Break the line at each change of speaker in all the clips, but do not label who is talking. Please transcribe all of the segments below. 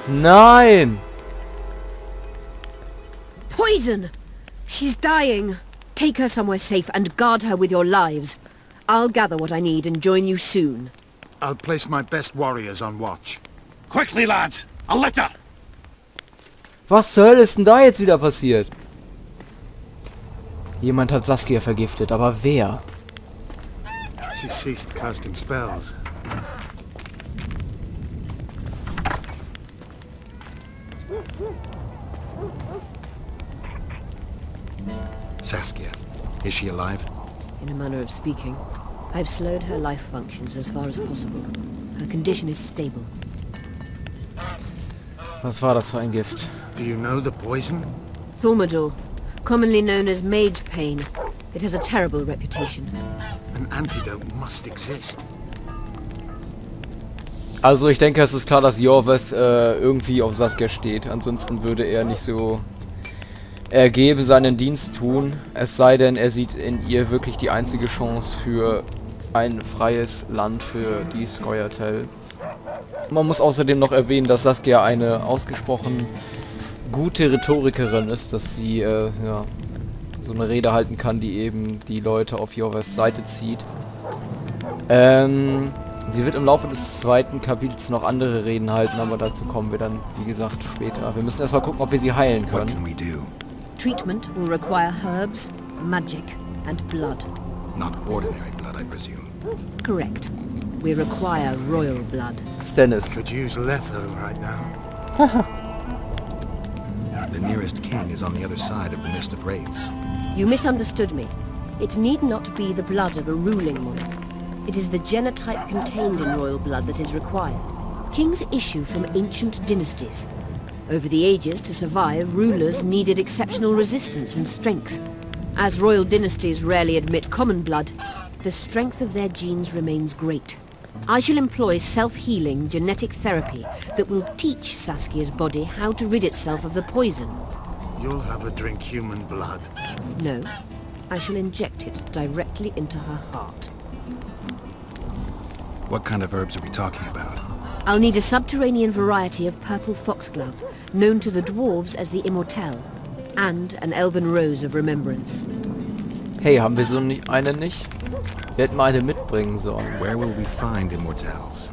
Nein!
Poison! She's dying. Take her somewhere safe and guard her with your lives. I'll gather what I need and join you soon.
I'll place my best warriors on watch.
Quickly, lads! A litter!
Was zur Hölle ist denn da jetzt wieder passiert? Jemand hat Saskia vergiftet, aber wer?
She ceased casting spells.
Saskia, is she alive?
In a manner of speaking, I've slowed her life functions as far as possible. Her condition is stable.
Was war das für ein Gift?
Do you know the poison?
Thaumadour, commonly known as mage pain. It has a terrible reputation.
An antidote must exist.
Also ich denke, es ist klar, dass K-Iorweth irgendwie auf Saskia steht. Ansonsten würde er nicht so ergeben seinen Dienst tun. Es sei denn, er sieht in ihr wirklich die einzige Chance für ein freies Land für die Scoia'tael. Man muss außerdem noch erwähnen, dass Saskia eine ausgesprochen gute Rhetorikerin ist, dass sie ja, so eine Rede halten kann, die eben die Leute auf K-Iorweths Seite zieht. Sie wird im Laufe des zweiten Kapitels noch andere Reden halten, aber dazu kommen wir dann, wie gesagt, später. Wir müssen erstmal gucken, ob wir sie heilen
What
können.
can we do?
Treatment will require herbs, magic, and blood.
Not ordinary blood, I presume.
Correct. We require royal blood.
Stannis.
Could use letho right now.
The nearest king is on the other side of the Mist of Wraiths.
You misunderstood me. It need not be the blood of a ruling monarch. It is the genotype contained in royal blood that is required. Kings issue from ancient dynasties. Over the ages, to survive, rulers needed exceptional resistance and strength. As royal dynasties rarely admit common blood, the strength of their genes remains great. I shall employ self-healing genetic therapy that will teach Saskia's body how to rid itself of the poison.
You'll have her drink human blood.
No, I shall inject it directly into her heart.
What kind of herbs are we talking about?
I'll need a subterranean variety of purple foxglove, known to the dwarves as the Immortelle, and an elven rose of remembrance.
Hey, haben wir so eine nicht? Wir hätten mal eine mitbringen sollen.
Where will we find immortals?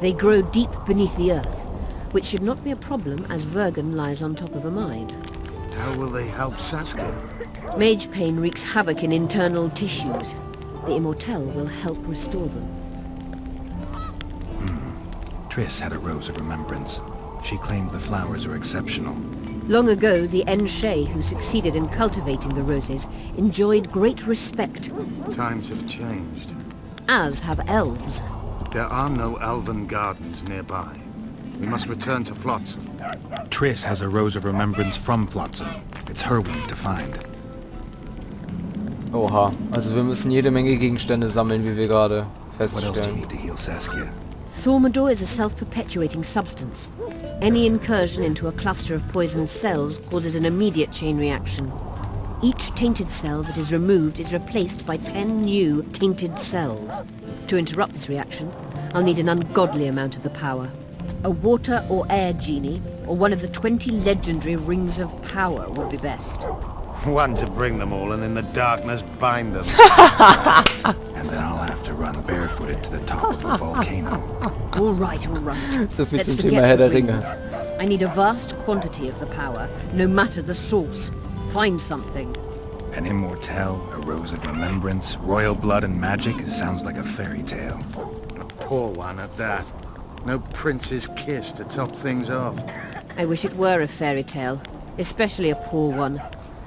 They grow deep beneath the earth, which should not be a problem as Vergen lies on top of a mine.
How will they help Saskia?
Mage pain wreaks havoc in internal tissues. The Immortelle will help restore them.
Triss had a rose of remembrance. She claimed the flowers are exceptional.
Long ago, the Enshe who succeeded in cultivating the roses enjoyed great respect,
Times have changed.
as have elves.
There are no elven gardens nearby. We must return to Flotsam.
Triss has a rose of remembrance from Flotsam. It's her we need to find.
Oha, also wir müssen jede Menge Gegenstände sammeln, wie wir gerade
What else do you
feststellen.
need to heal Saskia?
Thaumadour is a self-perpetuating substance. Any incursion into a cluster of poisoned cells causes an immediate chain reaction. Each tainted cell that is removed is replaced by 10 new tainted cells. To interrupt this reaction, I'll need an ungodly amount of the power. A water or air genie, or one of the 20 legendary rings of power would be best.
One to bring them all and in the darkness bind them.
And then I'll have to run barefooted to the top of a volcano.
All right, all right.
So viel
Let's
zum
forget
Thema Herr
the
der Ringe.
rings. I need a vast quantity of the power, no matter the source. Find something.
An immortelle, a rose of remembrance, royal blood and magic sounds like a fairy tale.
A poor one at that. No prince's kiss to top things off.
I wish it were a fairy tale, especially a poor one,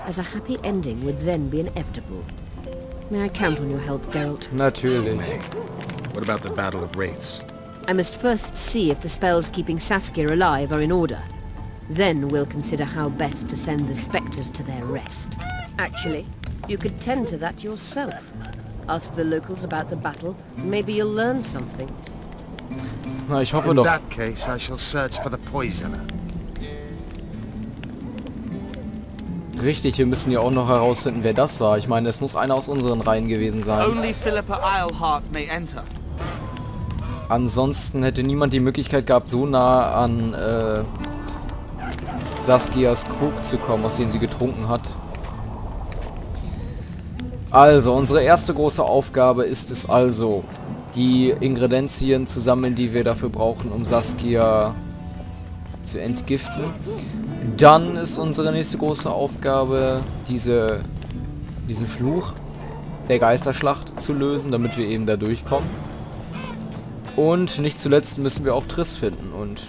as a happy ending would then be inevitable. May I count on your help, Geralt?
Natürlich.
May. What about the Battle of Wraiths?
I must first see if the spells keeping Saskia alive are in order. Then we'll consider how best to send the spectres to their rest. Actually, you could tend to that yourself. Ask the locals about the battle, and maybe you'll learn something.
Na, ich hoffe
In
doch.
that case, I shall search for the poisoner.
Richtig, wir müssen ja auch noch herausfinden, wer das war. Ich meine, es muss einer aus unseren Reihen gewesen sein.
Only Philippa Eilhart may enter.
Ansonsten hätte niemand die Möglichkeit gehabt, so nah an Saskias Krug zu kommen, aus dem sie getrunken hat. Also, unsere erste große Aufgabe ist es also, die Ingredienzien zu sammeln, die wir dafür brauchen, um Saskia zu entgiften. Dann ist unsere nächste große Aufgabe, diesen Fluch der Geisterschlacht zu lösen, damit wir eben da durchkommen. Und nicht zuletzt müssen wir auch Triss finden und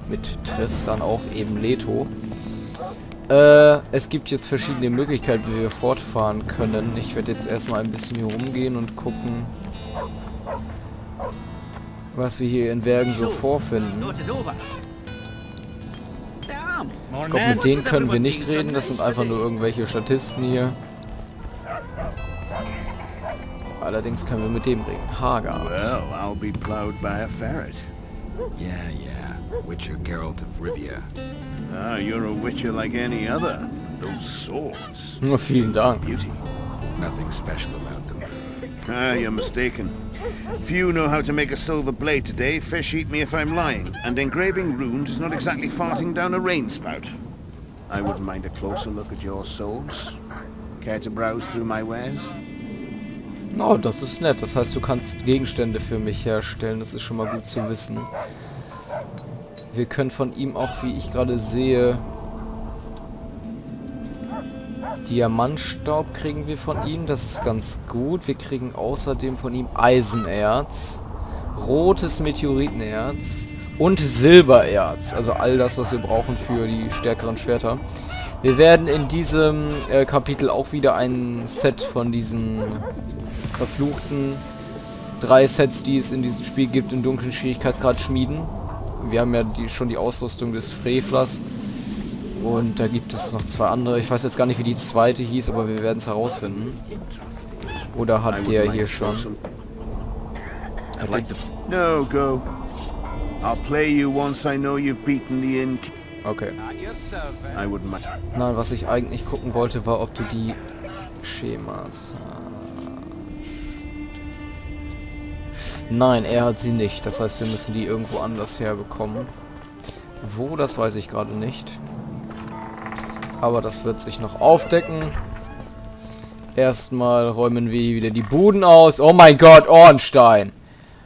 mit Triss dann auch eben Leto. Es gibt jetzt verschiedene Möglichkeiten, wie wir fortfahren können. Ich werde jetzt erstmal ein bisschen hier rumgehen und gucken, was wir hier in Wergen so vorfinden. Ich glaube, mit denen können wir nicht reden. Das sind einfach nur irgendwelche Statisten hier. Allerdings können wir mit dem reden. Hagar.
Well, I'll be plowed by a ferret.
Yeah. Witcher Geralt of Rivia.
Ah, you're a witcher like any other. Those swords.
Nur vielen Dank.
Beauty.
Nothing special about them.
Ah, you're mistaken. Few know how to make a silver blade today. Fish eat me if I'm lying. And engraving runes is not exactly farting down a rain spout. I wouldn't mind a closer look at your swords. Care to browse through my wares?
Oh, das ist nett. Das heißt, du kannst Gegenstände für mich herstellen. Das ist schon mal gut zu wissen. Wir können von ihm auch, wie ich gerade sehe, Diamantstaub kriegen wir von ihm. Das ist ganz gut. Wir kriegen außerdem von ihm Eisenerz, rotes Meteoritenerz und Silbererz. Also all das, was wir brauchen für die stärkeren Schwerter. Wir werden in diesem Kapitel auch wieder ein Set von diesen verfluchten 3 Sets, die es in diesem Spiel gibt, im dunklen Schwierigkeitsgrad schmieden. Wir haben ja schon die Ausrüstung des Frevlers. Und da gibt es noch 2 andere. Ich weiß jetzt gar nicht, wie die zweite hieß, aber wir werden es herausfinden. Oder hat der hier schon?
No, go. I'll play you once I know you've beaten the inn.
Okay.
I wouldn't mind.
Nein, was ich eigentlich gucken wollte, war, ob du die Schemas hast. Nein, er hat sie nicht. Das heißt, wir müssen die irgendwo anders herbekommen. Wo, das weiß ich gerade nicht. Aber das wird sich noch aufdecken. Erstmal räumen wir hier wieder die Buden aus. Oh mein Gott, Ornstein.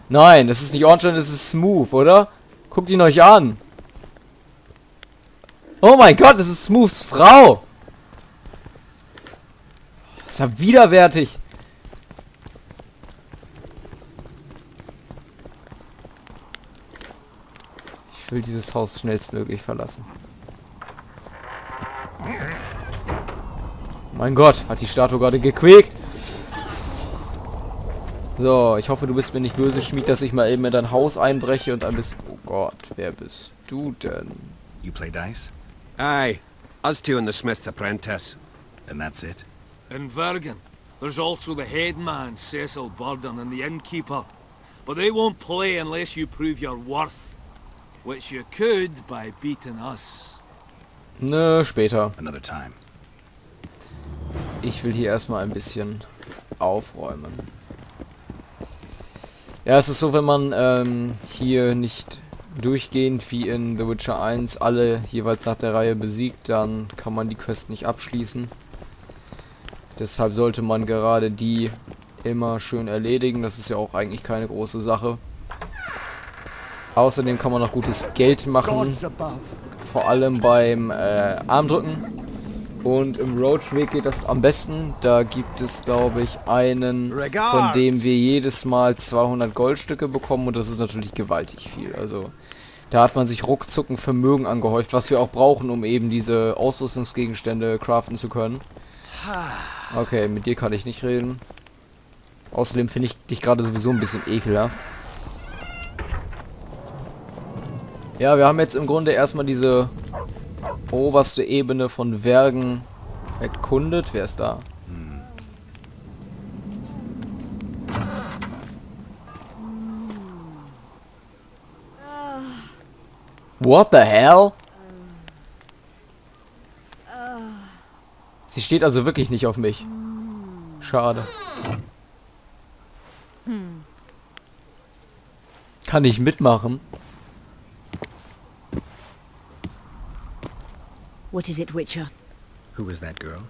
Nein, das ist nicht Ornstein, das ist Smooth, oder? Guckt ihn euch an. Oh mein Gott, das ist Smooths Frau. Das ist ja widerwärtig. Ich will dieses Haus schnellstmöglich verlassen. Mein Gott, hat die Statue gerade gequäkt. So, ich hoffe, du bist mir nicht böse, Schmied, dass ich mal eben in dein Haus einbreche und ein bisschen... Oh Gott, wer bist du denn?
You play dice?
Aye, us two and the smith's apprentice.
And that's it?
In Vergen, there's also the headman, Cecil Burden, and the innkeeper. But they won't play unless you prove your worth. Which you could by beating us.
Nö, später.
Another time.
Ich will hier erstmal ein bisschen aufräumen. Ja, es ist so, wenn man hier nicht durchgehend wie in The Witcher 1 alle jeweils nach der Reihe besiegt, dann kann man die Quest nicht abschließen. Deshalb sollte man gerade die immer schön erledigen. Das ist ja auch eigentlich keine große Sache. Außerdem kann man noch gutes Geld machen. Vor allem beim Armdrücken. Und im Roadweg geht das am besten. Da gibt es, glaube ich, einen, von dem wir jedes Mal 200 Goldstücke bekommen. Und das ist natürlich gewaltig viel. Also da hat man sich ruckzuck ein Vermögen angehäuft, was wir auch brauchen, um eben diese Ausrüstungsgegenstände craften zu können. Okay, mit dir kann ich nicht reden. Außerdem finde ich dich gerade sowieso ein bisschen ekelhaft. Ja, wir haben jetzt im Grunde erstmal diese oberste Ebene von Wergen erkundet. Wer ist da? What the hell? Sie steht also wirklich nicht auf mich. Schade. kann ich mitmachen.
What is it, Witcher?
Who was that girl?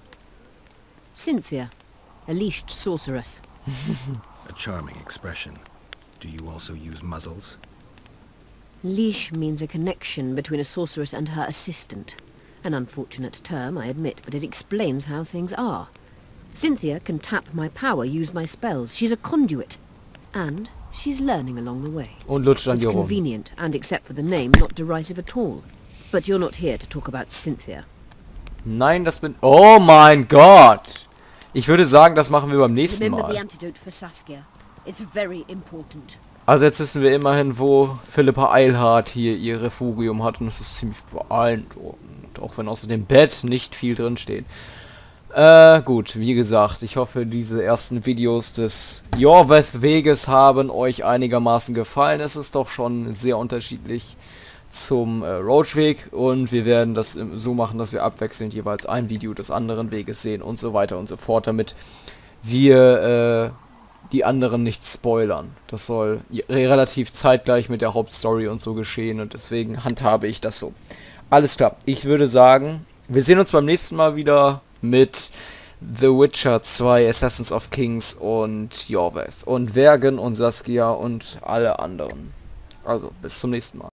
Cynthia, a leashed sorceress.
A charming expression. Do you also use muzzles?
Leash means a connection between a sorceress and her assistant. An unfortunate term, I admit, but it explains how things are. Cynthia can tap my power, use my spells. She's a conduit. And she's learning along the way.
Und lutscht an
It's
die rum.
convenient, and except for the name, not derisive at all. But you're not here to talk about Cynthia.
Nein, das bin... Oh mein Gott! Ich würde sagen, das machen wir beim nächsten
Remember the
Mal.
antidote for Saskia. It's very important.
Also jetzt wissen wir immerhin, wo Philippa Eilhart hier ihr Refugium hat. Und das ist ziemlich beeindruckend. Auch wenn außer dem Bett nicht viel drin steht. Gut, wie gesagt, ich hoffe, diese ersten Videos des K-Iorweth-Weges haben euch einigermaßen gefallen. Es ist doch schon sehr unterschiedlich zum Roach-Weg und wir werden das so machen, dass wir abwechselnd jeweils ein Video des anderen Weges sehen und so weiter und so fort, damit wir die anderen nicht spoilern. Das soll relativ zeitgleich mit der Hauptstory und so geschehen und deswegen handhabe ich das so. Alles klar, ich würde sagen, wir sehen uns beim nächsten Mal wieder mit The Witcher 2, Assassins of Kings und K-Iorweth und Vergen und Saskia und alle anderen. Also, bis zum nächsten Mal.